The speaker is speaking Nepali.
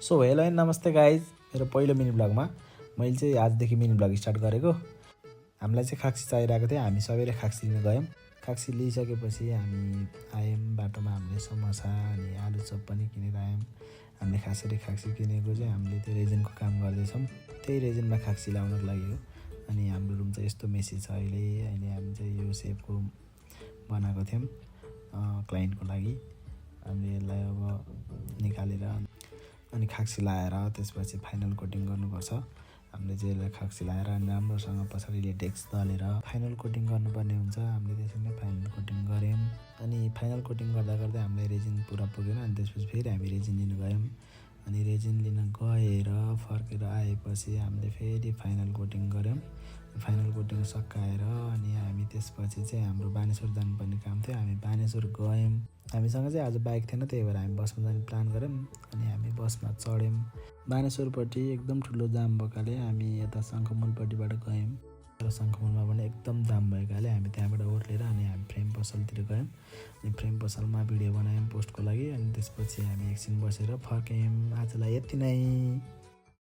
सो हेलो एन्ड नमस्ते गाइज, मेरो पहिलो मिनी ब्लगमा मैले चाहिँ आजदेखि मिनी ब्लग स्टार्ट गरेको। हामीलाई चाहिँ खाक्सी चाहिरहेको थियो, हामी सबैले खाक्सी लिन गयौँ। खाक्सी लिइसकेपछि हामी आयौँ, बाटोमा हामीले समोसा अनि आलु चप पनि किनेर आयौँ। हामीले खासरी खाक्सी किनेको चाहिँ हामीले त्यो रेजिनको काम गर्दैछौँ, त्यही रेजिनमा खाक्सी लाउनको लागि हो। अनि हाम्रो रुम चाहिँ यस्तो मेसी छ अहिले हामी चाहिँ यो सेपको बनाएको थियौँ क्लाइन्टको लागि। हामीले यसलाई अब निकालेर अनि खाक्सी लाएर त्यसपछि फाइनल कोटिङ गर्नुपर्छ। हामीले चाहिँ यसलाई खाक्सी लाएर राम्रोसँग पछाडि लेटेक्स दलेर फाइनल कोटिङ गर्नुपर्ने हुन्छ। हामीले त्यसरी नै फाइनल कोटिङ गऱ्यौँ। अनि फाइनल कोटिङ गर्दा गर्दै हामीलाई रेजिन पुरा पुगेन, अनि त्यसपछि फेरि हामी रेजिन लिन गयौँ। अनि रेजिन लिन गएर फर्केर आएपछि हामीले फेरि फाइनल कोटिङ गऱ्यौँ। फाइनल कोटिङ सकाएर अनि हामी त्यसपछि चाहिँ हाम्रो बानेश्वर जानुपर्ने काम थियो, हामी बानेश्वर गयौँ। हामीसँग चाहिँ आज बाइक थिएन, त्यही भएर हामी बसमा जाने प्लान गऱ्यौँ। अनि हामी बसमा चढ्यौँ। बानेश्वरपट्टि एकदम ठुलो जाम भएकाले हामी यता शङ्खमुलपट्टिबाट गयौँ, र शङ्खमुलमा पनि एकदम जाम भएकाले हामी त्यहाँबाट ओर्लेर अनि हामी फ्रेम पसलतिर गयौँ। अनि फ्रेम पसलमा भिडियो बनायौँ पोस्टको लागि। अनि त्यसपछि हामी एकछिन बसेर फर्क्यौँ। आजलाई यति नै।